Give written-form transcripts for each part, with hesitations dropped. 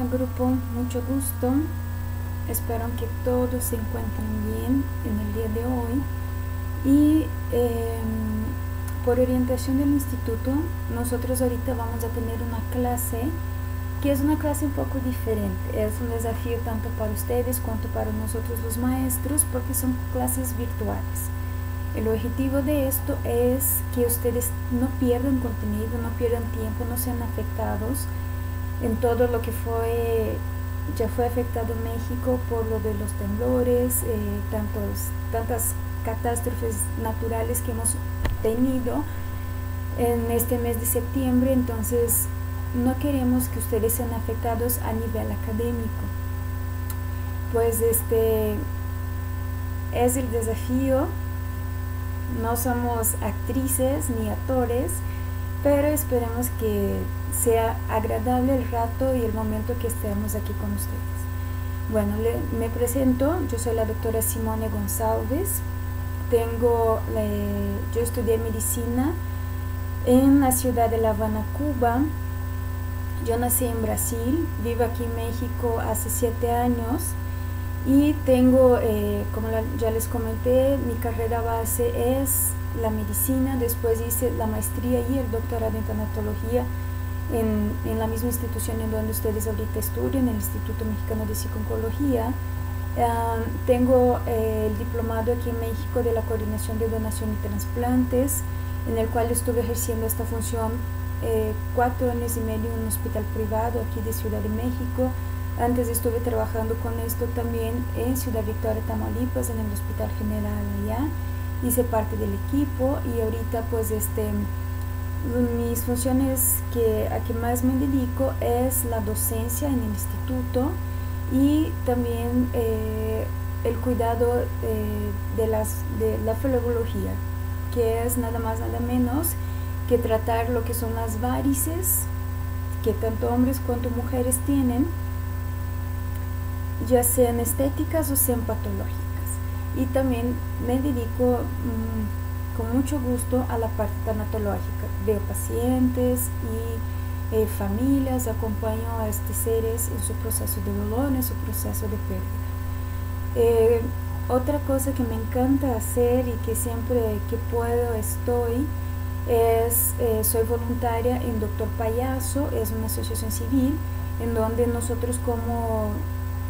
grupo, mucho gusto. Espero que todos se encuentren bien en el día de hoy. Y por orientación del instituto, nosotros ahorita vamos a tener una clase que es una clase un poco diferente. Es un desafío tanto para ustedes cuanto para nosotros los maestros, porque son clases virtuales. El objetivo de esto es que ustedes no pierdan contenido, no pierdan tiempo, no sean afectados en todo lo que ya fue afectado México por lo de los temblores, tantas catástrofes naturales que hemos tenido en este mes de septiembre. Entonces no queremos que ustedes sean afectados a nivel académico, pues este es el desafío. No somos actrices ni actores, pero esperemos que sea agradable el rato y el momento que estemos aquí con ustedes. Bueno, me presento. Yo soy la doctora Simone González. Yo estudié medicina en la ciudad de La Habana, Cuba. Yo nací en Brasil, vivo aquí en México hace 7 años. Y tengo, como ya les comenté, mi carrera base es la medicina. Después hice la maestría y el doctorado en tanatología en la misma institución en donde ustedes ahorita estudian, el Instituto Mexicano de Psico-Oncología. Tengo el diplomado aquí en México de la Coordinación de Donación y Trasplantes, en el cual estuve ejerciendo esta función 4 años y medio en un hospital privado aquí de Ciudad de México. Antes estuve trabajando con esto también en Ciudad Victoria, Tamaulipas, en el Hospital General allá. Hice parte del equipo y ahorita pues mis funciones a que más me dedico es la docencia en el instituto y también el cuidado de la flebología, que es nada más nada menos que tratar lo que son las varices que tanto hombres cuanto mujeres tienen, ya sean estéticas o sean patológicas. Y también me dedico con mucho gusto a la parte tanatológica. Veo pacientes y familias, acompaño a estos seres en su proceso de dolor, en su proceso de pérdida. Otra cosa que me encanta hacer y que siempre que puedo estoy soy voluntaria en Doctor Payaso. Es una asociación civil en donde nosotros como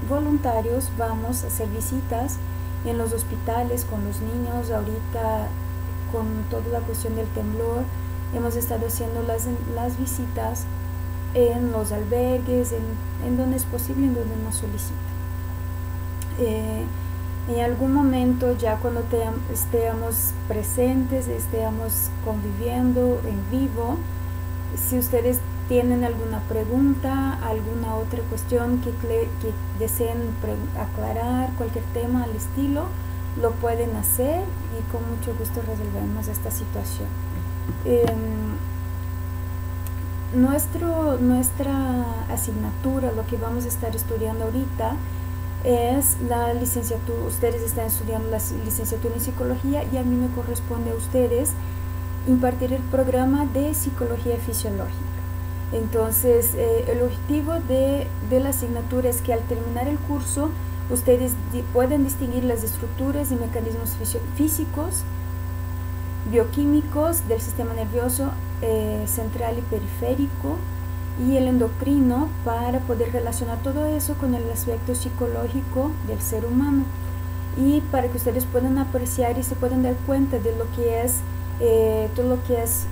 voluntarios vamos a hacer visitas en los hospitales con los niños. Ahorita con toda la cuestión del temblor hemos estado haciendo las visitas en los albergues, en donde es posible, en donde nos solicitan. En algún momento, ya cuando estemos presentes, estemos conviviendo en vivo, si ustedes tienen alguna pregunta, alguna otra cuestión que deseen aclarar, cualquier tema al estilo, lo pueden hacer y con mucho gusto resolvemos esta situación. Nuestra asignatura, lo que vamos a estar estudiando ahorita, es la licenciatura. Ustedes están estudiando la licenciatura en psicología y a mí me corresponde a ustedes impartir el programa de psicología fisiológica. Entonces, el objetivo de la asignatura es que al terminar el curso, ustedes puedan distinguir las estructuras y mecanismos físicos, bioquímicos del sistema nervioso central y periférico y el endocrino, para poder relacionar todo eso con el aspecto psicológico del ser humano, y para que ustedes puedan apreciar y se puedan dar cuenta de lo que es todo lo que es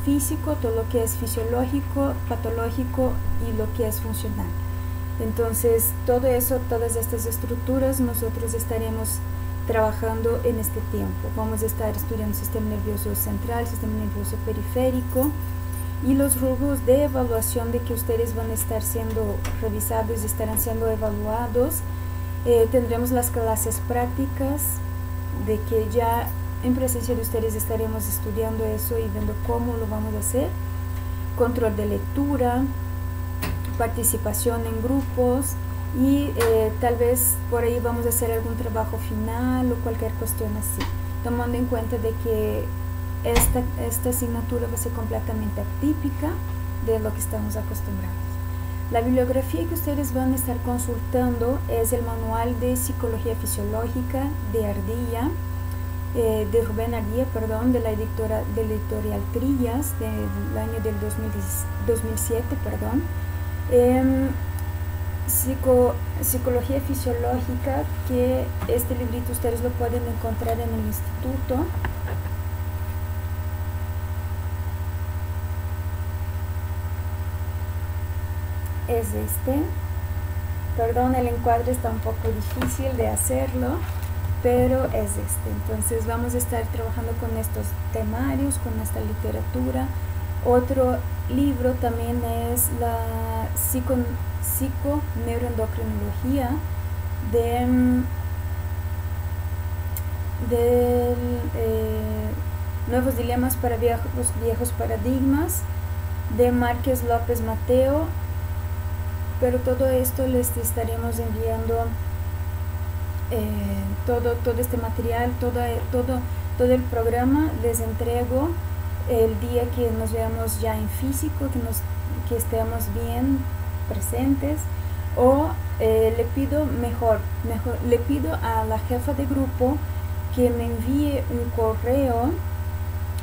físico, todo lo que es fisiológico, patológico y lo que es funcional. Entonces, todo eso, todas estas estructuras, nosotros estaremos trabajando en este tiempo. Vamos a estar estudiando el sistema nervioso central, sistema nervioso periférico y los rubros de evaluación de que ustedes van a estar siendo revisados y estarán siendo evaluados. Tendremos las clases prácticas de que ya en presencia de ustedes estaremos estudiando eso y viendo cómo lo vamos a hacer. Control de lectura, participación en grupos y tal vez por ahí vamos a hacer algún trabajo final o cualquier cuestión así, tomando en cuenta de que esta asignatura va a ser completamente atípica de lo que estamos acostumbrados. La bibliografía que ustedes van a estar consultando es el Manual de Psicología Fisiológica de Ardilla, de Rubén Ardilla, perdón, de la editorial Trillas, del año del 2007, perdón. Psicología Fisiológica, que este librito ustedes lo pueden encontrar en el instituto. Es este. Perdón, el encuadre está un poco difícil de hacerlo, pero es este. Entonces vamos a estar trabajando con estos temarios, con esta literatura. Otro libro también es la psiconeuroendocrinología de Nuevos Dilemas para Viejos Paradigmas, de Márquez López Mateo. Pero todo esto les estaremos enviando todo este material, todo el programa les entrego el día que nos veamos ya en físico, que estemos bien presentes, o le pido le pido a la jefa de grupo que me envíe un correo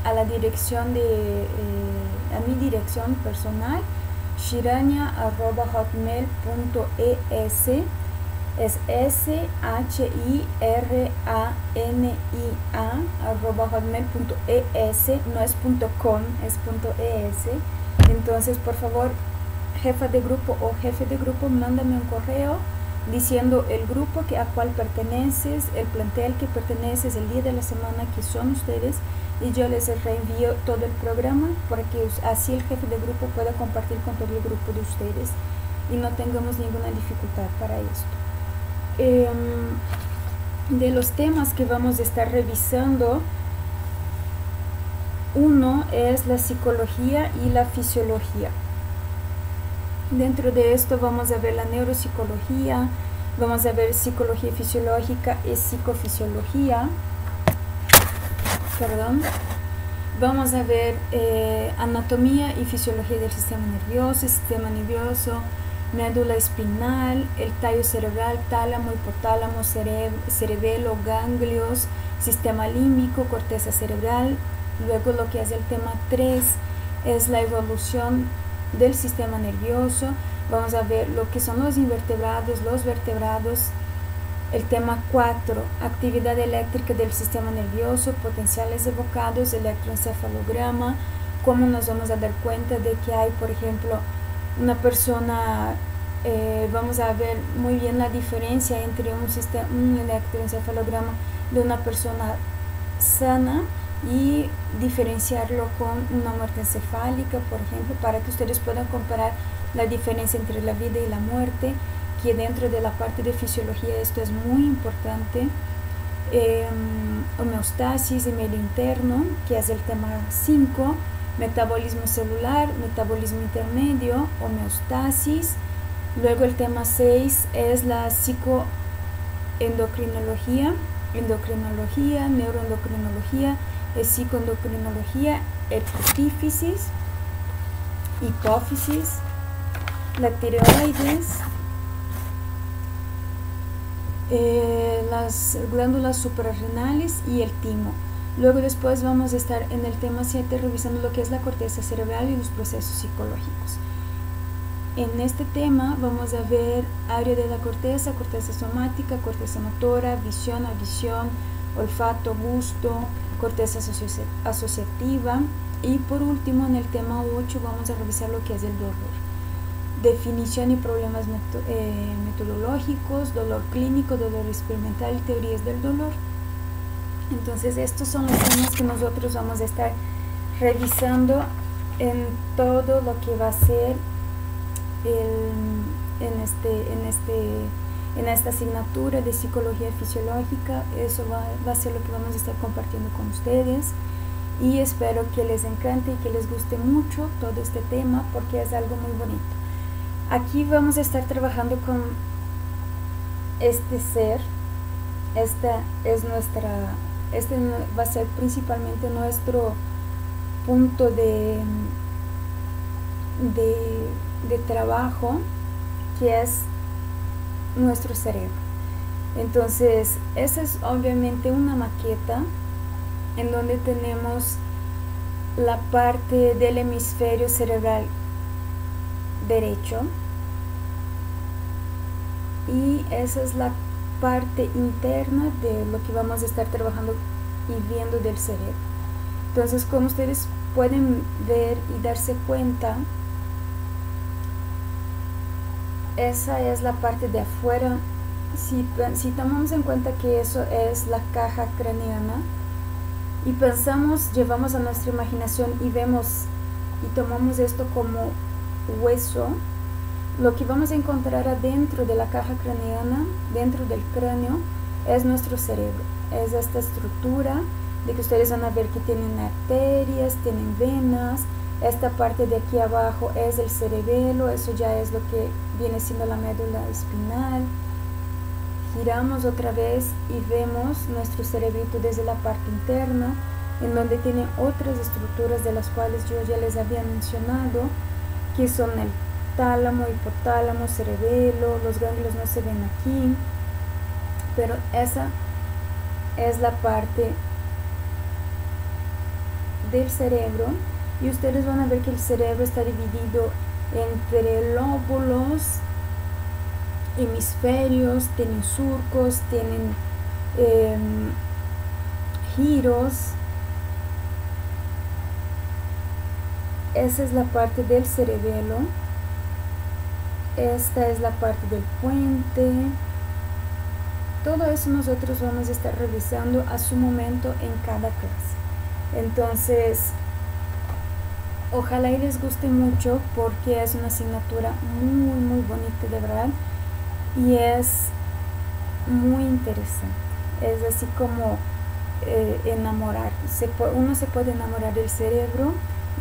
a la dirección a mi dirección personal, shirania@hotmail.es. es shirania@hotmail.es, no es .com, es .es. Entonces, por favor, jefa de grupo o jefe de grupo, mándame un correo diciendo el grupo a cual perteneces, el plantel que perteneces, el día de la semana que son ustedes, y yo les reenvío todo el programa para que así el jefe de grupo pueda compartir con todo el grupo de ustedes y no tengamos ninguna dificultad para esto. De los temas que vamos a estar revisando, uno es la psicología y la fisiología. Dentro de esto vamos a ver la neuropsicología, vamos a ver psicología fisiológica y psicofisiología. Perdón. Vamos a ver anatomía y fisiología del sistema nervioso, médula espinal, el tallo cerebral, tálamo, hipotálamo, cerebelo, ganglios, sistema límbico, corteza cerebral. Luego lo que es el tema 3 es la evolución del sistema nervioso. Vamos a ver lo que son los invertebrados, los vertebrados. El tema 4, actividad eléctrica del sistema nervioso, potenciales evocados, electroencefalograma, cómo nos vamos a dar cuenta de que hay, por ejemplo, una persona, vamos a ver muy bien la diferencia entre un electroencefalograma de una persona sana y diferenciarlo con una muerte encefálica, por ejemplo, para que ustedes puedan comparar la diferencia entre la vida y la muerte, que dentro de la parte de fisiología esto es muy importante. Homeostasis y medio interno, que es el tema 5, metabolismo celular, metabolismo intermedio, homeostasis. Luego el tema 6 es la psicoendocrinología, neuroendocrinología, psicoendocrinología, hipófisis, la tiroides, las glándulas suprarrenales y el timo. Luego después vamos a estar en el tema 7 revisando lo que es la corteza cerebral y los procesos psicológicos. En este tema vamos a ver área de la corteza, corteza somática, corteza motora, visión, audición, olfato, gusto, corteza asociativa, y por último en el tema 8 vamos a revisar lo que es el dolor. Definición y problemas metodológicos, dolor clínico, dolor experimental y teorías del dolor. Entonces estos son los temas que nosotros vamos a estar revisando en todo lo que va a ser en esta asignatura de psicología fisiológica. Eso va a ser lo que vamos a estar compartiendo con ustedes, y espero que les encante y que les guste mucho todo este tema, porque es algo muy bonito. Aquí vamos a estar trabajando con este ser. Este va a ser principalmente nuestro punto de trabajo que es nuestro cerebro. Entonces, esa es obviamente una maqueta en donde tenemos la parte del hemisferio cerebral derecho, y esa es la parte interna de lo que vamos a estar trabajando y viendo del cerebro. Entonces, como ustedes pueden ver y darse cuenta, esa es la parte de afuera. Si tomamos en cuenta que eso es la caja craneana y pensamos, llevamos a nuestra imaginación y vemos y tomamos esto como hueso, lo que vamos a encontrar adentro de la caja craneana, dentro del cráneo, es nuestro cerebro. Es esta estructura de que ustedes van a ver que tienen arterias, tienen venas. Esta parte de aquí abajo es el cerebelo, eso ya es lo que viene siendo la médula espinal. Giramos otra vez y vemos nuestro cerebrito desde la parte interna, en donde tiene otras estructuras de las cuales yo ya les había mencionado, que son el tálamo, hipotálamo, cerebelo. Los ganglios no se ven aquí, pero esa es la parte del cerebro, y ustedes van a ver que el cerebro está dividido entre lóbulos, hemisferios, tienen surcos, tienen giros. Esa es la parte del cerebelo. Esta es la parte del puente. Todo eso nosotros vamos a estar revisando a su momento en cada clase. Entonces, ojalá y les guste mucho, porque es una asignatura muy bonita, de verdad, y es muy interesante. Es así como enamorar. Uno se puede enamorar del cerebro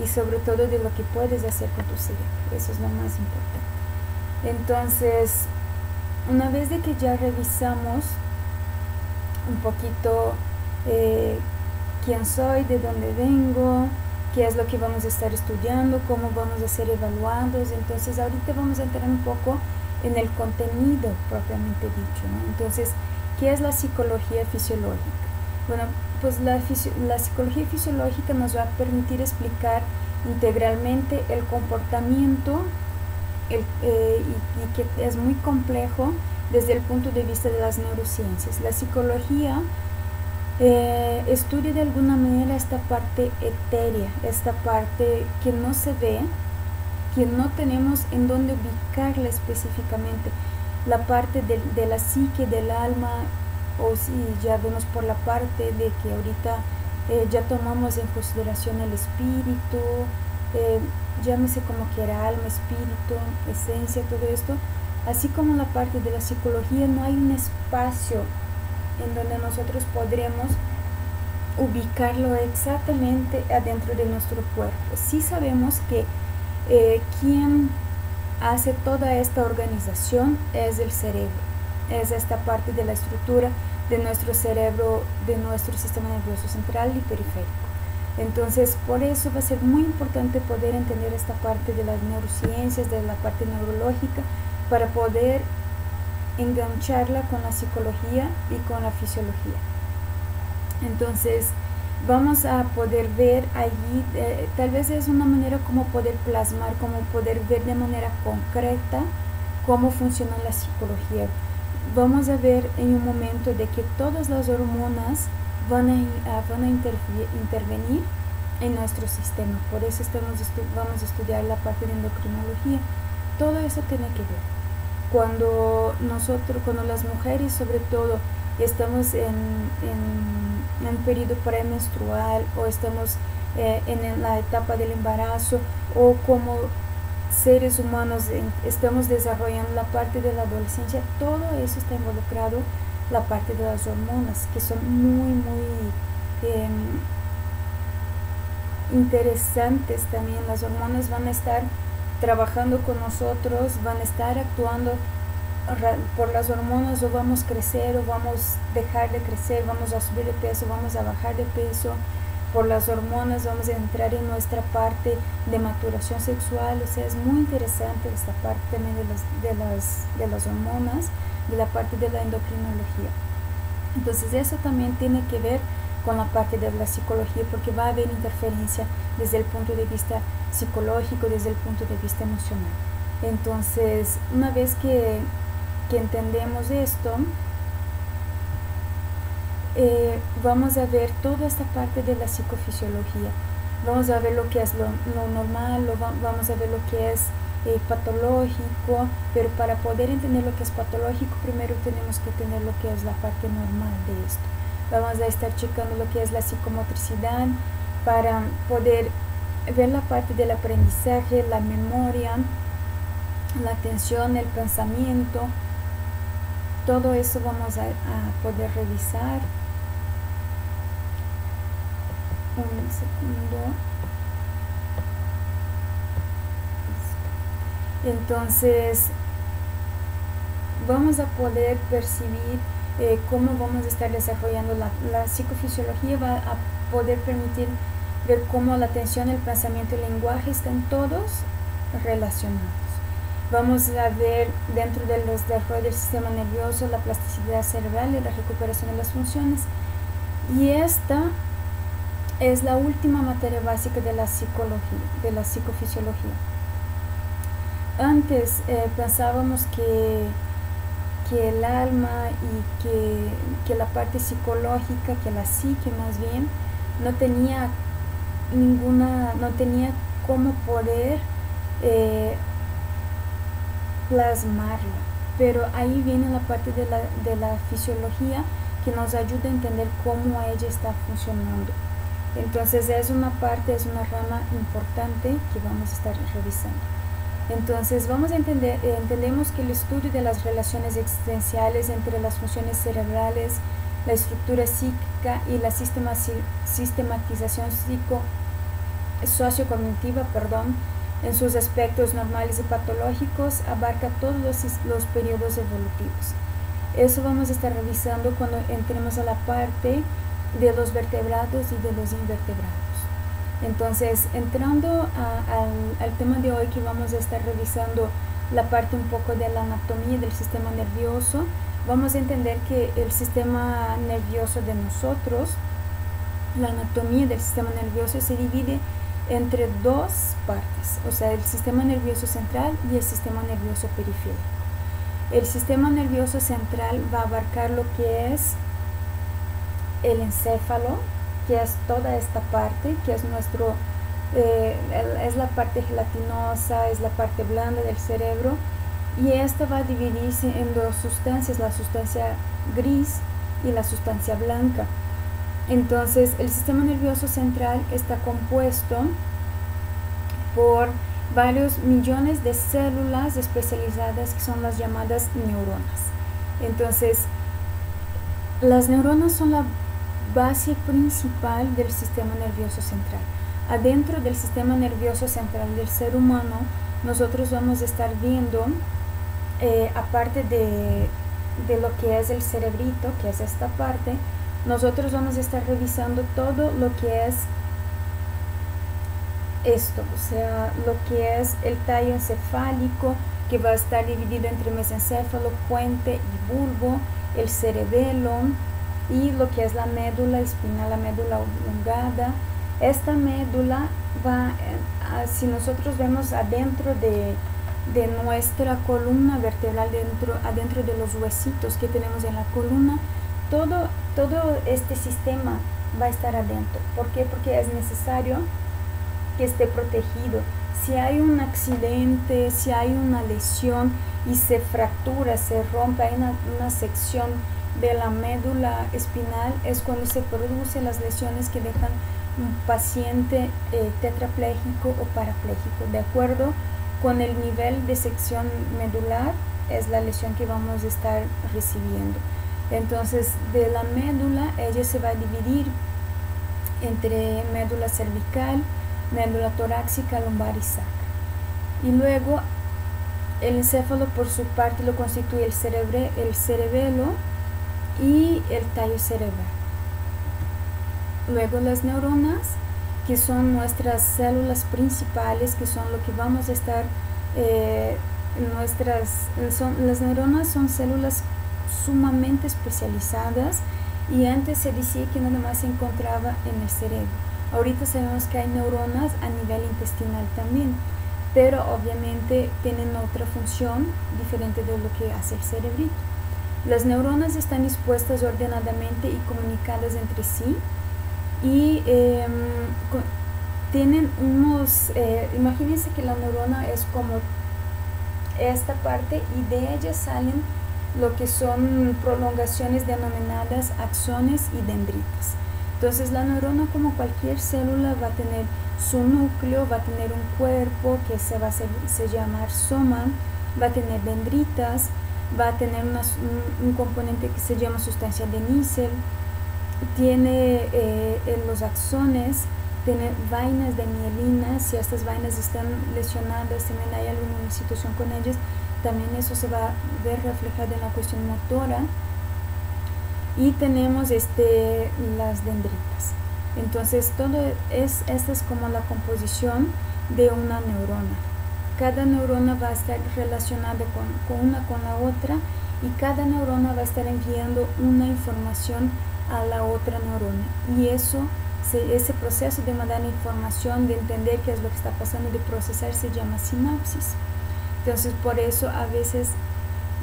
y sobre todo de lo que puedes hacer con tu cerebro. Eso es lo más importante. Entonces, una vez de que ya revisamos un poquito quién soy, de dónde vengo, qué es lo que vamos a estar estudiando, cómo vamos a ser evaluados, entonces ahorita vamos a entrar un poco en el contenido propiamente dicho, ¿no? Entonces, ¿qué es la psicología fisiológica? Bueno, pues la psicología fisiológica nos va a permitir explicar integralmente el comportamiento y que es muy complejo desde el punto de vista de las neurociencias. La psicología estudia de alguna manera esta parte etérea, esta parte que no se ve, que no tenemos en dónde ubicarla específicamente, la parte de la psique, del alma, o si ya vemos por la parte de que ahorita ya tomamos en consideración el espíritu, llámese como quiera, alma, espíritu, esencia, todo esto, así como la parte de la psicología, no hay un espacio en donde nosotros podremos ubicarlo exactamente adentro de nuestro cuerpo. Sí sabemos que quien hace toda esta organización es el cerebro, es esta parte de la estructura de nuestro cerebro, de nuestro sistema nervioso central y periférico. Entonces, por eso va a ser muy importante poder entender esta parte de las neurociencias, de la parte neurológica, para poder engancharla con la psicología y con la fisiología. Entonces, vamos a poder ver allí, tal vez es una manera como poder plasmar, como poder ver de manera concreta cómo funciona la psicología. Vamos a ver en un momento de que todas las hormonas van a intervenir en nuestro sistema. Por eso vamos a estudiar la parte de endocrinología. Todo eso tiene que ver. Cuando las mujeres sobre todo estamos en un periodo premenstrual, o estamos en la etapa del embarazo, o como seres humanos estamos desarrollando la parte de la adolescencia, todo eso está involucrado, la parte de las hormonas, que son muy interesantes también. Las hormonas van a estar trabajando con nosotros, van a estar actuando por las hormonas, o vamos a crecer o vamos a dejar de crecer, vamos a subir de peso, vamos a bajar de peso. por las hormonas, vamos a entrar en nuestra parte de maturación sexual. O sea, es muy interesante esta parte también de las hormonas, de la parte de la endocrinología. Entonces eso también tiene que ver con la parte de la psicología, porque va a haber interferencia desde el punto de vista psicológico, desde el punto de vista emocional. Entonces, una vez que entendemos esto, vamos a ver toda esta parte de la psicofisiología. Vamos a ver lo que es lo normal, vamos a ver lo que es patológico, pero para poder entender lo que es patológico, primero tenemos que tener lo que es la parte normal de esto. Vamos a estar checando lo que es la psicomotricidad para poder ver la parte del aprendizaje, la memoria, la atención, el pensamiento. Todo eso vamos a poder revisar. Un segundo. Entonces vamos a poder percibir cómo vamos a estar desarrollando la psicofisiología. Va a poder permitir ver cómo la atención, el pensamiento y el lenguaje están todos relacionados. Vamos a ver dentro de los desarrollos del sistema nervioso la plasticidad cerebral y la recuperación de las funciones. Y esta es la última materia básica de la psicología, de la psicofisiología. Antes pensábamos que el alma y que la parte psicológica, que la psique más bien, no tenía cómo poder plasmarla. Pero ahí viene la parte de la fisiología que nos ayuda a entender cómo ella está funcionando. Entonces es una rama importante que vamos a estar revisando. Entonces entendemos que el estudio de las relaciones existenciales entre las funciones cerebrales, la estructura psíquica y la sistematización sociocognitiva, en sus aspectos normales y patológicos, abarca todos los periodos evolutivos. Eso vamos a estar revisando cuando entremos a la parte de los vertebrados y de los invertebrados. Entonces, entrando al tema de hoy, que vamos a estar revisando la parte un poco de la anatomía del sistema nervioso, vamos a entender que el sistema nervioso de nosotros, la anatomía del sistema nervioso se divide entre dos partes, o sea, el sistema nervioso central y el sistema nervioso periférico. El sistema nervioso central va a abarcar lo que es el encéfalo, que es toda esta parte, que es es la parte gelatinosa, es la parte blanda del cerebro, y esta va a dividirse en dos sustancias, la sustancia gris y la sustancia blanca. Entonces, el sistema nervioso central está compuesto por varios millones de células especializadas que son las llamadas neuronas. Entonces, las neuronas son la base principal del sistema nervioso central. Adentro del sistema nervioso central del ser humano, nosotros vamos a estar viendo, aparte de lo que es el cerebrito, que es esta parte, nosotros vamos a estar revisando todo lo que es esto, o sea, lo que es el tallo encefálico, que va a estar dividido entre mesencéfalo, puente y bulbo, el cerebelo, y lo que es la médula espinal, la médula oblongada. Esta médula va, si nosotros vemos adentro de nuestra columna vertebral, adentro de los huesitos que tenemos en la columna, todo este sistema va a estar adentro. ¿Por qué? Porque es necesario que esté protegido. Si hay un accidente, si hay una lesión y se fractura, se rompe, hay una sección de la médula espinal, es cuando se producen las lesiones que dejan un paciente tetrapléjico o parapléjico. De acuerdo con el nivel de sección medular, es la lesión que vamos a estar recibiendo. Entonces, de la médula, ella se va a dividir entre médula cervical, médula torácica, lumbar y sacra. Y luego, el encéfalo por su parte lo constituye el cerebelo y el tallo cerebral. Luego las neuronas, que son nuestras células principales, que son lo que vamos a estar, las neuronas son células sumamente especializadas, y antes se decía que nada más se encontraba en el cerebro. Ahorita sabemos que hay neuronas a nivel intestinal también, pero obviamente tienen otra función diferente de lo que hace el cerebrito. Las neuronas están dispuestas ordenadamente y comunicadas entre sí, y tienen unos, imagínense que la neurona es como esta parte, y de ella salen lo que son prolongaciones denominadas axones y dendritas. Entonces la neurona, como cualquier célula, va a tener su núcleo, va a tener un cuerpo que se llama soma, va a tener dendritas, va a tener un componente que se llama sustancia de Nissen, tiene en los axones, tiene vainas de mielina. Si estas vainas están lesionadas, también hay alguna situación con ellas, también eso se va a ver reflejado en la cuestión motora. Y tenemos las dendritas. Entonces esta es como la composición de una neurona. Cada neurona va a estar relacionada con la otra, y cada neurona va a estar enviando una información a la otra neurona, y ese proceso de mandar información, de entender qué es lo que está pasando, de procesar, se llama sinapsis. Entonces por eso a veces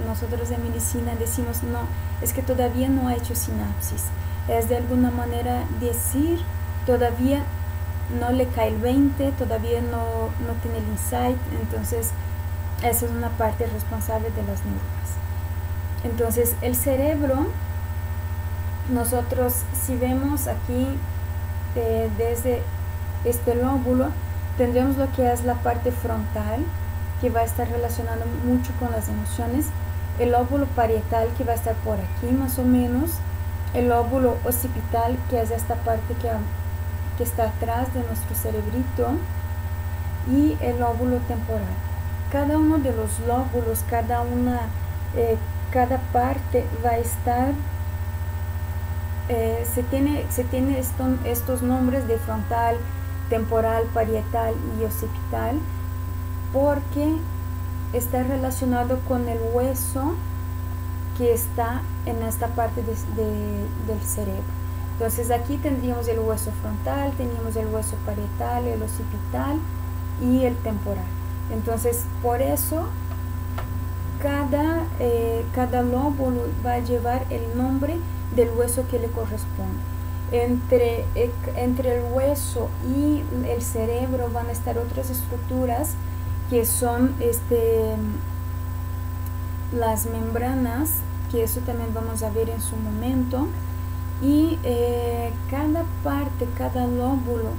nosotros en medicina decimos, no, es que todavía no ha hecho sinapsis. Es de alguna manera decir, todavía no le cae el 20, todavía no tiene el insight. Entonces esa es una parte responsable de las neuronas. Entonces el cerebro, nosotros si vemos aquí desde este lóbulo, tendremos lo que es la parte frontal, que va a estar relacionado mucho con las emociones, el lóbulo parietal, que va a estar por aquí más o menos, el lóbulo occipital, que es esta parte que está atrás de nuestro cerebrito, y el lóbulo temporal. Cada uno de los lóbulos, cada parte va a estar, se tiene estos nombres de frontal, temporal, parietal y occipital, porque está relacionado con el hueso que está en esta parte del cerebro. Entonces aquí tendríamos el hueso frontal, teníamos el hueso parietal, el occipital y el temporal. Entonces por eso cada lóbulo va a llevar el nombre del hueso que le corresponde. Entre el hueso y el cerebro van a estar otras estructuras, que son las membranas, que eso también vamos a ver en su momento. Y cada parte, cada lóbulo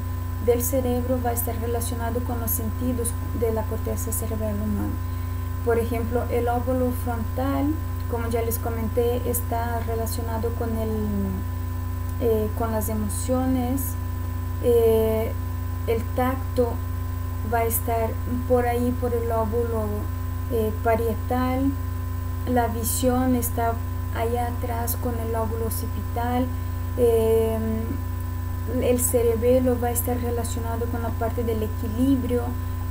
del cerebro va a estar relacionado con los sentidos de la corteza cerebral humana. Por ejemplo, el lóbulo frontal, como ya les comenté, está relacionado con las emociones. El tacto va a estar por ahí, por el lóbulo parietal. La visión está allá atrás con el lóbulo occipital. El cerebelo va a estar relacionado con la parte del equilibrio.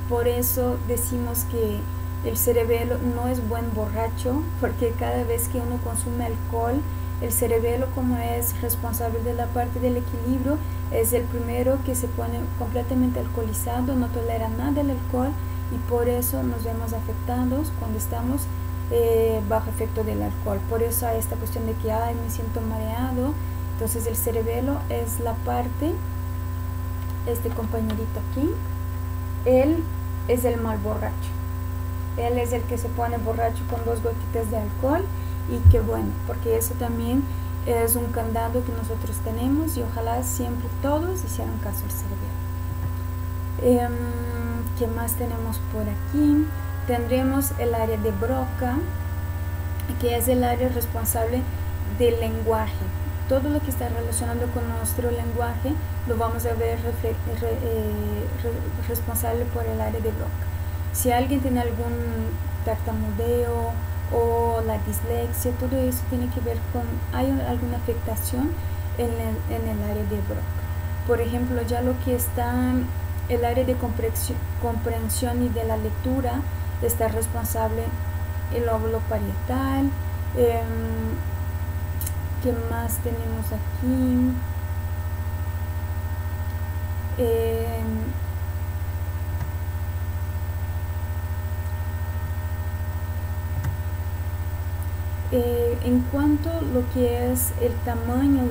Por eso decimos que el cerebelo no es buen borracho, porque cada vez que uno consume alcohol, el cerebelo, como es responsable de la parte del equilibrio, es el primero que se pone completamente alcoholizado, no tolera nada del alcohol, y por eso nos vemos afectados cuando estamos bajo efecto del alcohol. Por eso hay esta cuestión de que me siento mareado. Entonces el cerebelo es la parte, este compañerito aquí, él es el mal borracho. Él es el que se pone borracho con 2 gotitas de alcohol, y qué bueno, porque eso también es un candado que nosotros tenemos, y ojalá siempre todos hicieran caso al cerebelo. ¿Qué más tenemos por aquí? Tendremos el área de Broca, que es el área responsable del lenguaje. Todo lo que está relacionado con nuestro lenguaje lo vamos a ver responsable por el área de Broca. Si alguien tiene algún tartamudeo o la dislexia, todo eso tiene que ver con, hay alguna afectación en el área de Broca. por ejemplo, ya lo que está el área de comprensión y de la lectura, está responsable el lóbulo parietal. ¿Qué más tenemos aquí? En cuanto a lo que es el tamaño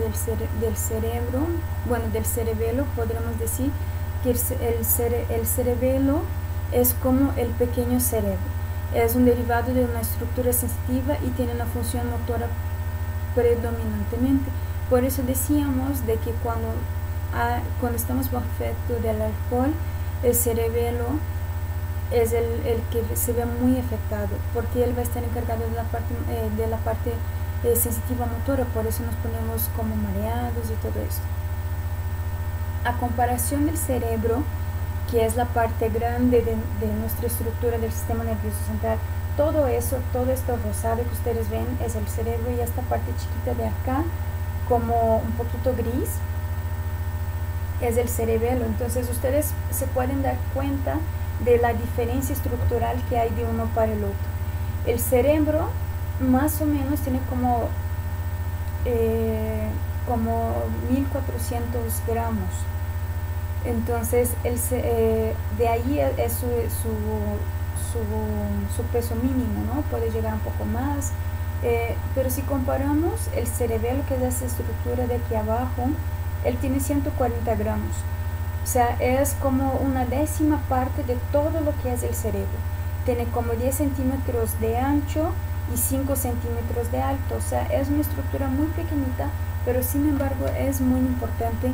del cerebro, bueno, del cerebelo, podríamos decir que el cerebelo es como el pequeño cerebro. Es un derivado de una estructura sensitiva y tiene una función motora predominantemente. Por eso decíamos de que cuando estamos bajo efecto del alcohol, el cerebelo es el que se ve muy afectado, porque él va a estar encargado de la parte sensitiva motora, por eso nos ponemos como mareados y todo esto. A comparación del cerebro, que es la parte grande de nuestra estructura del sistema nervioso central, todo esto rosado que ustedes ven es el cerebro, y esta parte chiquita de acá, como un poquito gris, es el cerebelo. Entonces ustedes se pueden dar cuenta de la diferencia estructural que hay de uno para el otro. El cerebro más o menos tiene como 1400 gramos. Entonces de ahí es su peso mínimo, ¿no? Puede llegar un poco más, pero si comparamos el cerebelo, que es esa estructura de aquí abajo, él tiene 140 gramos. O sea, es como una décima parte de todo lo que es el cerebro. Tiene como 10 centímetros de ancho y 5 centímetros de alto. O sea, es una estructura muy pequeñita, pero sin embargo es muy importante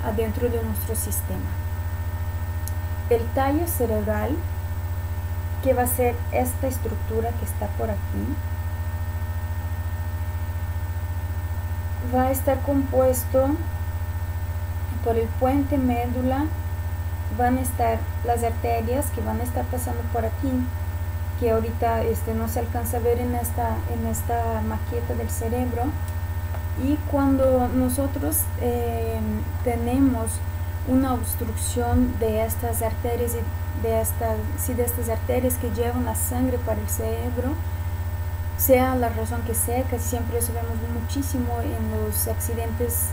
adentro de nuestro sistema. El tallo cerebral, que va a ser esta estructura que está por aquí, va a estar compuesto por el puente médula. Van a estar las arterias que van a estar pasando por aquí, que ahorita no se alcanza a ver en esta maqueta del cerebro. Y cuando nosotros tenemos una obstrucción de estas arterias de estas arterias que llevan la sangre para el cerebro, sea la razón que sea, casi siempre eso vemos muchísimo en los accidentes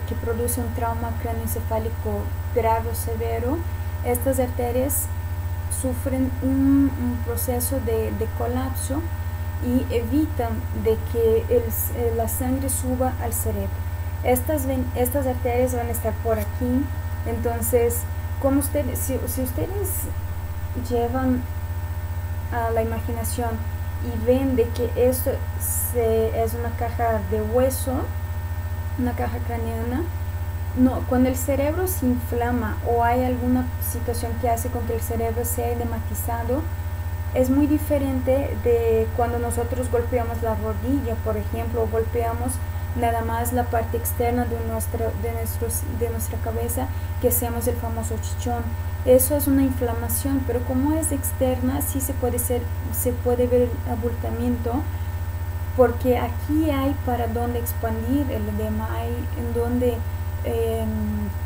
que produce un trauma cráneoencefálico grave o severo. Estas arterias sufren un proceso de colapso y evitan de que la sangre suba al cerebro. Estas arterias van a estar por aquí. Entonces, como si ustedes llevan a la imaginación y ven de que esto es una caja de hueso, una caja craneana, no, cuando el cerebro se inflama o hay alguna situación que hace con que el cerebro sea edematizado, es muy diferente de cuando nosotros golpeamos la rodilla, por ejemplo, o golpeamos nada más la parte externa de nuestra cabeza, que hacemos el famoso chichón. Eso es una inflamación, pero como es externa, sí se puede ver el abultamiento, porque aquí hay para dónde expandir el edema, hay en dónde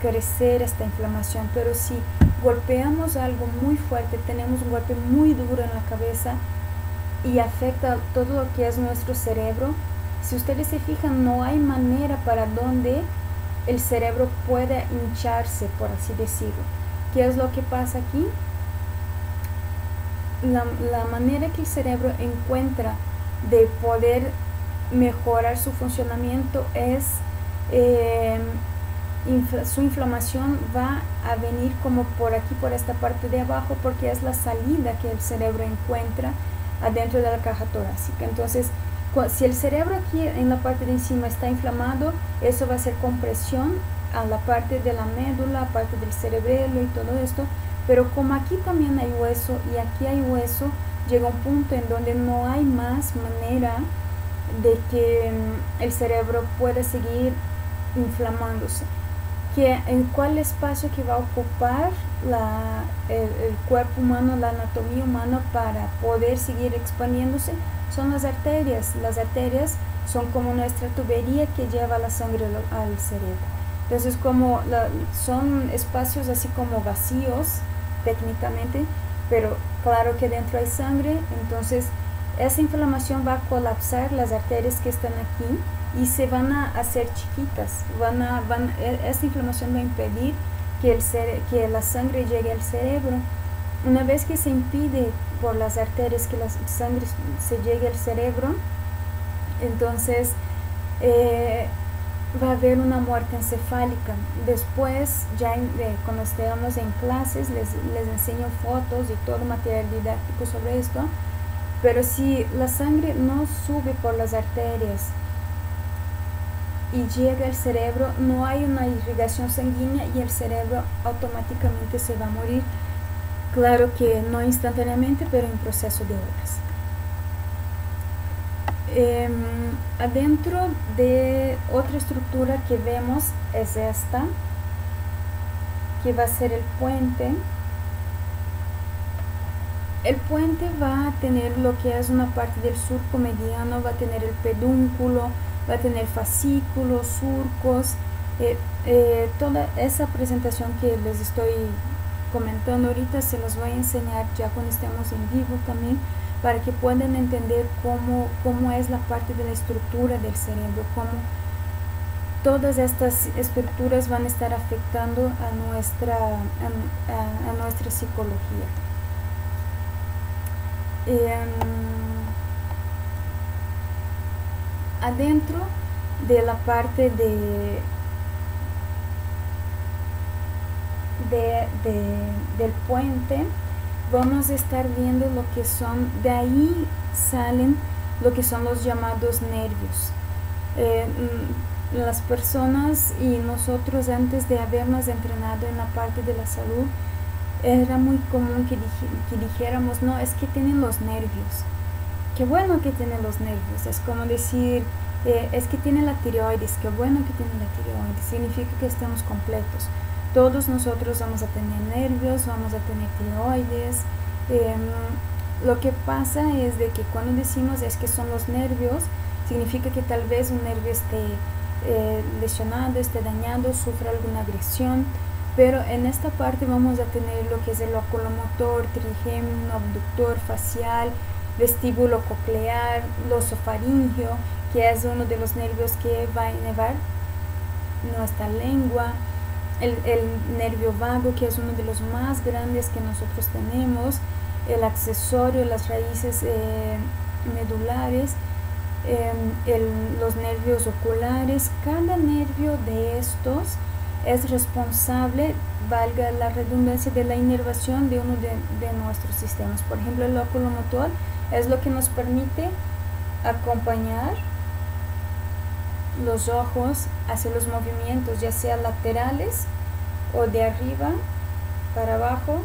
crecer esta inflamación. Pero si golpeamos algo muy fuerte, tenemos un golpe muy duro en la cabeza y afecta todo lo que es nuestro cerebro, si ustedes se fijan, no hay manera para donde el cerebro pueda hincharse, por así decirlo. ¿Qué es lo que pasa aquí? La manera que el cerebro encuentra de poder mejorar su funcionamiento es su inflamación va a venir como por aquí, por esta parte de abajo, porque es la salida que el cerebro encuentra adentro de la caja torácica. Entonces, si el cerebro aquí en la parte de encima está inflamado, eso va a hacer compresión a la parte de la médula, parte del cerebelo y todo esto. Pero como aquí también hay hueso y aquí hay hueso, llega un punto en donde no hay más manera de que el cerebro pueda seguir inflamándose. ¿En cuál espacio que va a ocupar el cuerpo humano, la anatomía humana, para poder seguir expandiéndose? Son las arterias. Las arterias son como nuestra tubería que lleva la sangre al cerebro. Entonces son espacios así como vacíos técnicamente, pero claro que dentro hay sangre, entonces esa inflamación va a colapsar las arterias que están aquí y se van a hacer chiquitas. Esta inflamación va a impedir que la sangre llegue al cerebro. Una vez que se impide por las arterias que la sangre se llegue al cerebro, entonces va a haber una muerte encefálica. Después, ya cuando estemos en clases, les enseño fotos y todo material didáctico sobre esto. Pero si la sangre no sube por las arterias y llega al cerebro, no hay una irrigación sanguínea y el cerebro automáticamente se va a morir. Claro que no instantáneamente, pero en proceso de horas. Adentro de otra estructura que vemos es esta, que va a ser el puente. El puente va a tener lo que es una parte del surco mediano, va a tener el pedúnculo, va a tener fascículos, surcos, toda esa presentación que les estoy comentando ahorita se los voy a enseñar ya cuando estemos en vivo también, para que puedan entender cómo es la parte de la estructura del cerebro, cómo todas estas estructuras van a estar afectando a nuestra psicología. Adentro de la parte del puente vamos a estar viendo lo que son, de ahí salen lo que son los llamados nervios. Las personas y nosotros, antes de habernos entrenado en la parte de la salud, era muy común que dijéramos, no, es que tienen los nervios. Qué bueno que tienen los nervios. Es como decir, es que tiene la tiroides. Qué bueno que tiene la tiroides. Significa que estamos completos. Todos nosotros vamos a tener nervios, vamos a tener tiroides. Lo que pasa es de que cuando decimos es que son los nervios, significa que tal vez un nervio esté lesionado, esté dañado, sufra alguna agresión. Pero en esta parte vamos a tener lo que es el oculomotor, trigémino, abductor, facial, vestíbulo coclear, glosofaringio, que es uno de los nervios que va a innervar nuestra lengua, el nervio vago, que es uno de los más grandes que nosotros tenemos, el accesorio, las raíces medulares, los nervios oculares. Cada nervio de estos es responsable, valga la redundancia, de la inervación de uno de nuestros sistemas. Por ejemplo, el oculomotor es lo que nos permite acompañar los ojos hacia los movimientos, ya sea laterales o de arriba para abajo,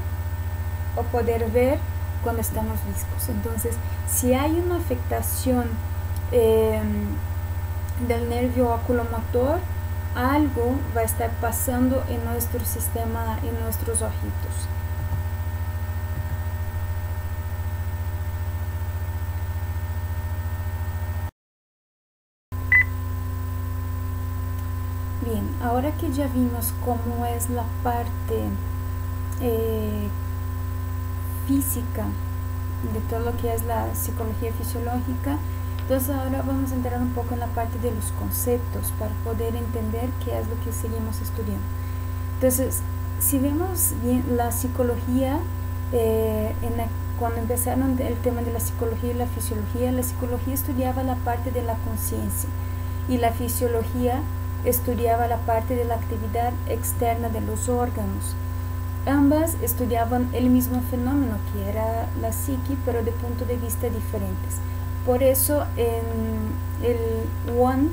o poder ver cuando estamos viscos. Entonces, si hay una afectación del nervio oculomotor, algo va a estar pasando en nuestro sistema, en nuestros ojitos. Bien, ahora que ya vimos cómo es la parte física de todo lo que es la psicología fisiológica, entonces ahora vamos a entrar un poco en la parte de los conceptos para poder entender qué es lo que seguimos estudiando. Entonces, si vemos bien la psicología, cuando empezaron el tema de la psicología y la psicología estudiaba la parte de la conciencia y la fisiología estudiaba la parte de la actividad externa de los órganos. Ambas estudiaban el mismo fenómeno, que era la psique, pero de puntos de vista diferentes. Por eso el Wundt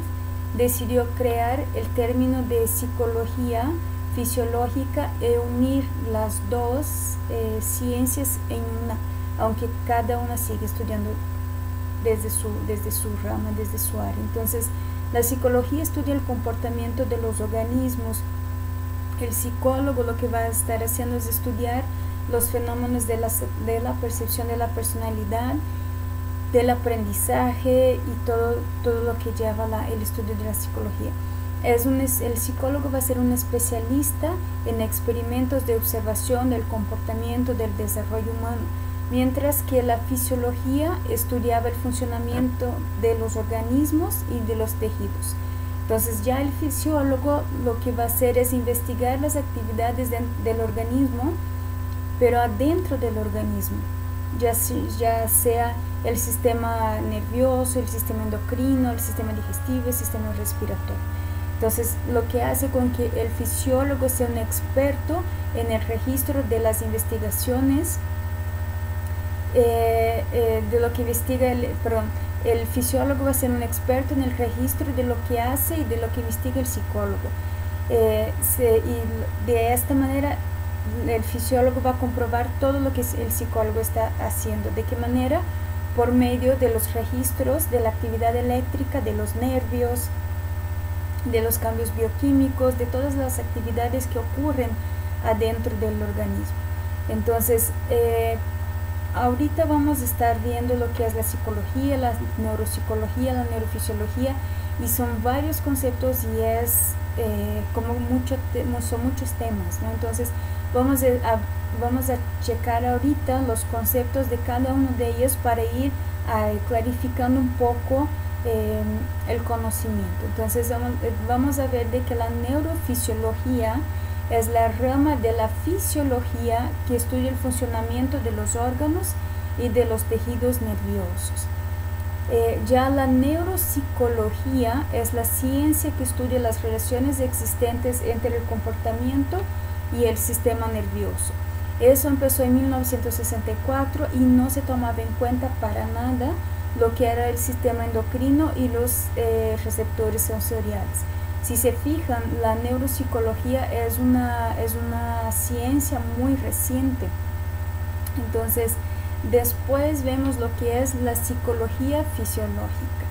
decidió crear el término de psicología fisiológica e unir las dos ciencias en una, aunque cada una sigue estudiando desde su rama, desde su área. Entonces, la psicología estudia el comportamiento de los organismos. El psicólogo lo que va a estar haciendo es estudiar los fenómenos de la percepción de la personalidad, del aprendizaje y todo lo que lleva el estudio de la psicología. el psicólogo va a ser un especialista en experimentos de observación del comportamiento del desarrollo humano, mientras que la fisiología estudiaba el funcionamiento de los organismos y de los tejidos. Entonces ya el fisiólogo lo que va a hacer es investigar las actividades del organismo, pero adentro del organismo, ya sea el sistema nervioso, el sistema endocrino, el sistema digestivo, el sistema respiratorio. Entonces, lo que hace con que el fisiólogo sea un experto en el registro de las investigaciones, de lo que investiga el fisiólogo va a ser un experto en el registro de lo que hace y de lo que investiga el psicólogo. Y de esta manera, el fisiólogo va a comprobar todo lo que el psicólogo está haciendo. ¿De qué manera? Por medio de los registros de la actividad eléctrica, de los nervios, de los cambios bioquímicos, de todas las actividades que ocurren adentro del organismo. Entonces, ahorita vamos a estar viendo lo que es la psicología, la neuropsicología, la neurofisiología, y son varios conceptos y es son muchos temas, ¿no? Entonces, vamos a checar ahorita los conceptos de cada uno de ellos para ir clarificando un poco el conocimiento. Entonces vamos a ver de que la neurofisiología es la rama de la fisiología que estudia el funcionamiento de los órganos y de los tejidos nerviosos. Ya la neuropsicología es la ciencia que estudia las relaciones existentes entre el comportamiento y el sistema nervioso. Eso empezó en 1964 y no se tomaba en cuenta para nada lo que era el sistema endocrino y los receptores sensoriales. Si se fijan, la neuropsicología es una ciencia muy reciente. Entonces, después vemos lo que es la psicología fisiológica.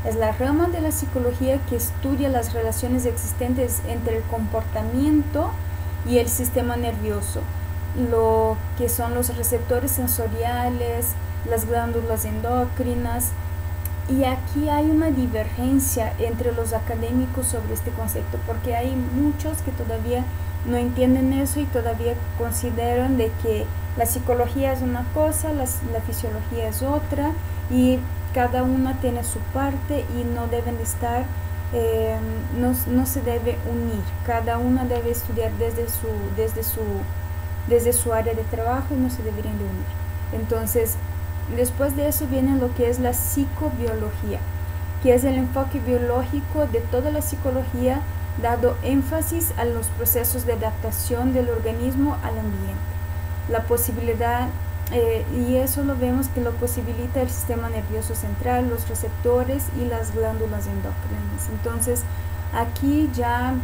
Es la rama de la psicología que estudia las relaciones existentes entre el comportamiento y el sistema nervioso, lo que son los receptores sensoriales, las glándulas endocrinas. Y aquí hay una divergencia entre los académicos sobre este concepto, porque hay muchos que todavía no entienden eso y todavía consideran de que la psicología es una cosa, la fisiología es otra, y cada una tiene su parte y no deben de estar, no se debe unir. Cada una debe estudiar desde su área de trabajo y no se deberían de unir. Entonces, después de eso viene lo que es la psicobiología, que es el enfoque biológico de toda la psicología, dado énfasis a los procesos de adaptación del organismo al ambiente. La posibilidad, y eso lo vemos que lo posibilita el sistema nervioso central, los receptores y las glándulas endocrinas. Entonces, aquí ya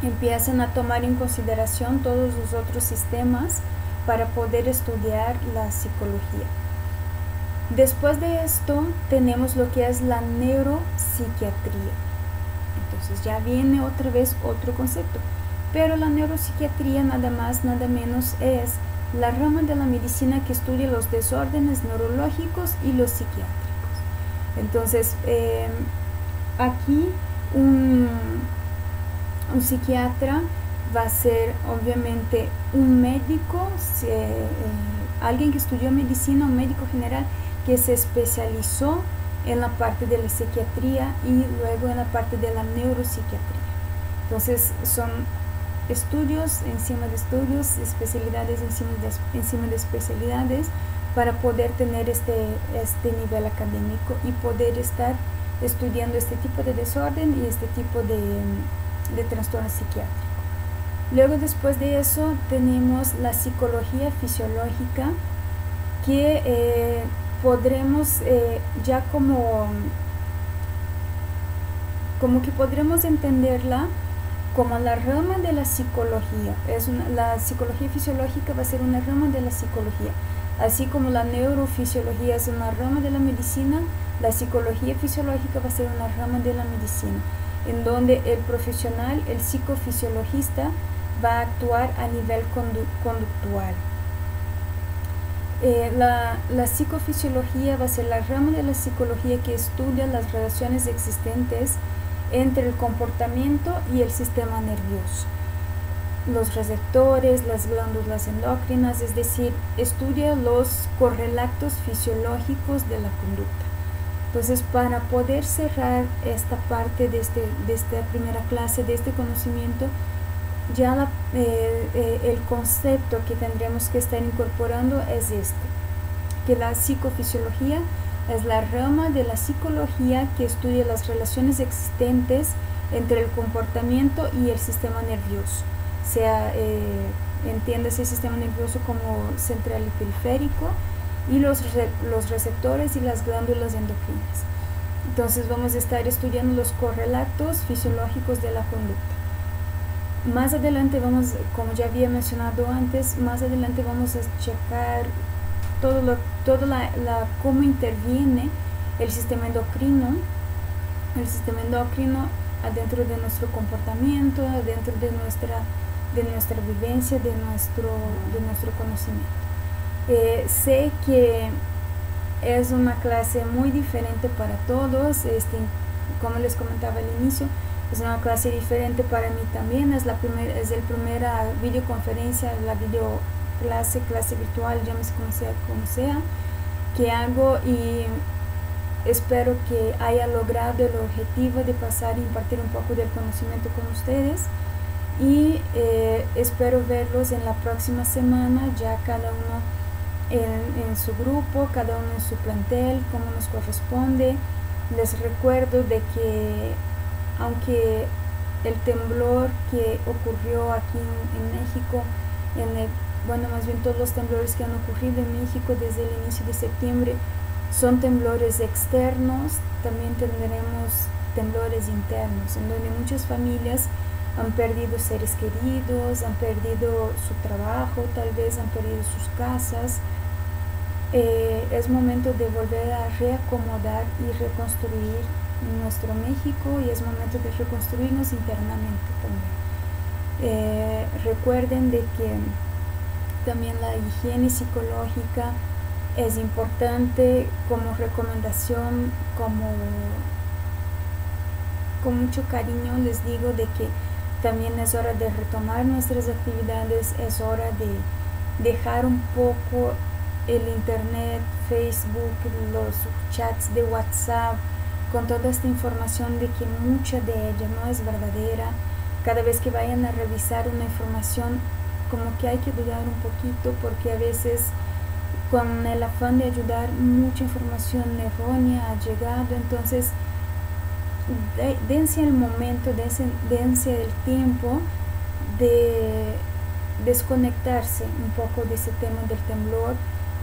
empiezan a tomar en consideración todos los otros sistemas para poder estudiar la psicología. Después de esto tenemos lo que es la neuropsiquiatría. Entonces ya viene otra vez otro concepto, pero la neuropsiquiatría nada más, nada menos es la rama de la medicina que estudia los desórdenes neurológicos y los psiquiátricos. Entonces aquí un psiquiatra va a ser obviamente un médico, alguien que estudió medicina, un médico general que se especializó en la parte de la psiquiatría y luego en la parte de la neuropsiquiatría. Entonces son estudios encima de estudios, especialidades encima de especialidades, para poder tener este nivel académico y poder estar estudiando este tipo de desorden y este tipo de trastorno psiquiátrico. Luego, después de eso, tenemos la psicología fisiológica, que podremos ya como que podremos entenderla como la rama de la psicología. La psicología fisiológica va a ser una rama de la psicología, así como la neurofisiología es una rama de la medicina. La psicología fisiológica va a ser una rama de la medicina, en donde el profesional, el psicofisiologista, va a actuar a nivel conductual. La psicofisiología va a ser la rama de la psicología que estudia las relaciones existentes entre el comportamiento y el sistema nervioso. Los receptores, las glándulas endocrinas, es decir, estudia los correlatos fisiológicos de la conducta. Entonces, para poder cerrar esta parte de esta primera clase, de este conocimiento, ya el concepto que tendremos que estar incorporando es que la psicofisiología es la rama de la psicología que estudia las relaciones existentes entre el comportamiento y el sistema nervioso. Entiéndase el sistema nervioso como central y periférico, y los receptores y las glándulas endocrinas. Entonces vamos a estar estudiando los correlatos fisiológicos de la conducta. Más adelante como ya había mencionado antes, más adelante vamos a checar cómo interviene el sistema endocrino adentro de nuestro comportamiento, adentro de nuestra vivencia, de nuestro conocimiento. Sé que es una clase muy diferente para todos, como les comentaba al inicio, es una clase diferente para mí también, es la primera videoconferencia, la clase virtual, llámese como sea, que hago, y espero que haya logrado el objetivo de pasar y impartir un poco del conocimiento con ustedes, y espero verlos en la próxima semana, ya cada uno en su grupo, cada uno en su plantel, como nos corresponde. Les recuerdo de que aunque el temblor que ocurrió aquí en México, más bien todos los temblores que han ocurrido en México desde el inicio de septiembre son temblores externos, también tendremos temblores internos, en donde muchas familias han perdido seres queridos, han perdido su trabajo, tal vez han perdido sus casas. Es momento de volver a reacomodar y reconstruir nuestro México, y es momento de reconstruirnos internamente también. Recuerden de que también la higiene psicológica es importante. Como recomendación, con mucho cariño les digo de que también es hora de retomar nuestras actividades, es hora de dejar un poco el internet, Facebook, los chats de WhatsApp, con toda esta información de que mucha de ella no es verdadera. Cada vez que vayan a revisar una información, como que hay que dudar un poquito, porque a veces con el afán de ayudar, mucha información errónea ha llegado. Entonces dense el momento, dense el tiempo de desconectarse un poco de ese tema del temblor,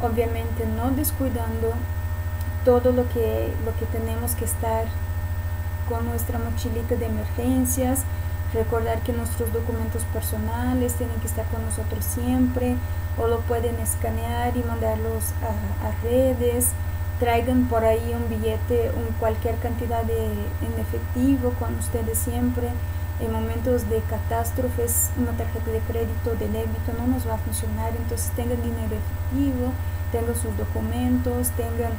obviamente no descuidando todo lo que tenemos que estar con nuestra mochilita de emergencias. Recordar que nuestros documentos personales tienen que estar con nosotros siempre, o lo pueden escanear y mandarlos a redes. Traigan por ahí un billete, cualquier cantidad en efectivo con ustedes siempre. En momentos de catástrofes, una tarjeta de crédito, de débito no nos va a funcionar, entonces tengan dinero efectivo, tengan sus documentos, tengan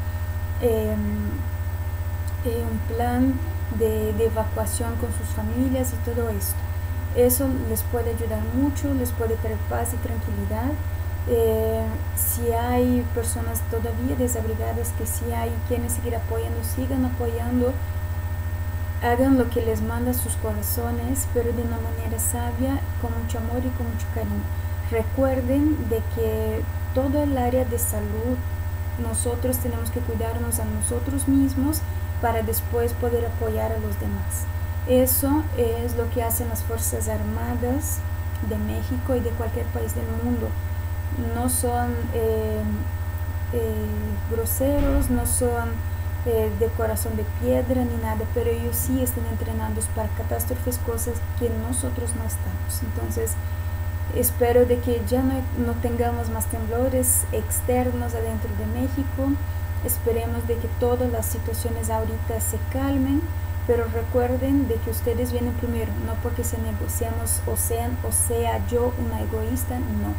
un plan de evacuación con sus familias y todo esto. Eso les puede ayudar mucho, les puede traer paz y tranquilidad. Si hay personas todavía desabrigadas, que si hay quienes seguir apoyando, sigan apoyando, hagan lo que les manda sus corazones, pero de una manera sabia, con mucho amor y con mucho cariño. Recuerden de que todo el área de salud, nosotros tenemos que cuidarnos a nosotros mismos para después poder apoyar a los demás. Eso es lo que hacen las Fuerzas Armadas de México y de cualquier país del mundo. No son groseros, no son de corazón de piedra ni nada, pero ellos sí están entrenados para catástrofes, cosas que nosotros no estamos. Entonces espero de que ya no tengamos más temblores externos adentro de México. Esperemos de que todas las situaciones ahorita se calmen, pero recuerden de que ustedes vienen primero, no porque se negociamos o sea yo una egoísta, no.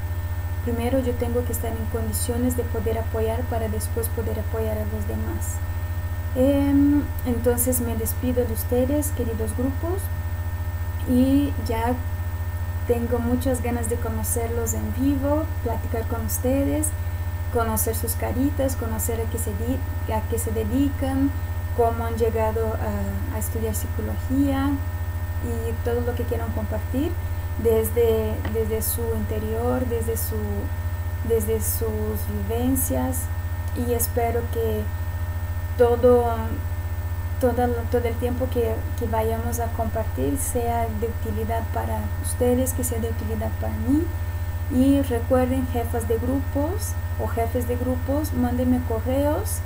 Primero yo tengo que estar en condiciones de poder apoyar para después poder apoyar a los demás. Entonces me despido de ustedes, queridos grupos, y ya tengo muchas ganas de conocerlos en vivo, platicar con ustedes, conocer sus caritas, conocer a qué se dedican, cómo han llegado a estudiar psicología y todo lo que quieran compartir desde su interior, desde sus vivencias, y espero que todo el tiempo que vayamos a compartir sea de utilidad para ustedes, que sea de utilidad para mí. Y recuerden, jefes de grupos, mándenme correos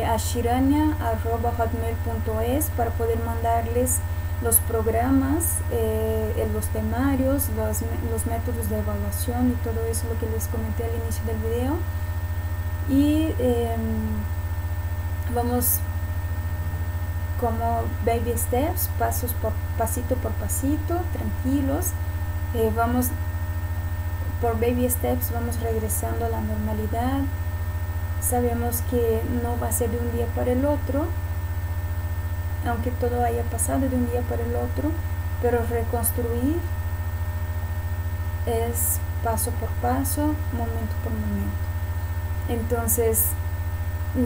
a shirania@hotmail.es para poder mandarles los programas, los temarios, los métodos de evaluación y todo eso, lo que les comenté al inicio del video. Y vamos como baby steps, pasito por pasito, tranquilos. Vamos por baby steps, vamos regresando a la normalidad. Sabemos que no va a ser de un día para el otro, aunque todo haya pasado de un día para el otro, pero reconstruir es paso por paso, momento por momento. Entonces,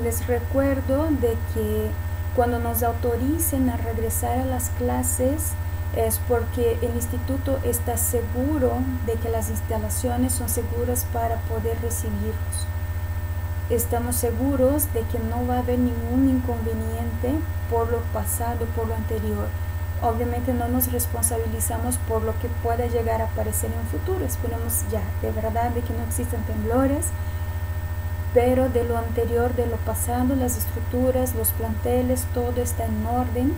les recuerdo de que cuando nos autoricen a regresar a las clases es porque el instituto está seguro de que las instalaciones son seguras para poder recibirlos. Estamos seguros de que no va a haber ningún inconveniente por lo pasado, por lo anterior. Obviamente no nos responsabilizamos por lo que pueda llegar a aparecer en un futuro. Esperemos ya, de verdad, de que no existan temblores, pero de lo anterior, de lo pasado, las estructuras, los planteles, todo está en orden.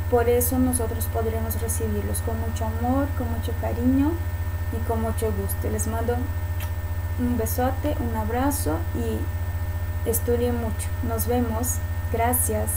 Por eso nosotros podremos recibirlos con mucho amor, con mucho cariño y con mucho gusto. Les mando un besote, un abrazo y estudien mucho. Nos vemos. Gracias.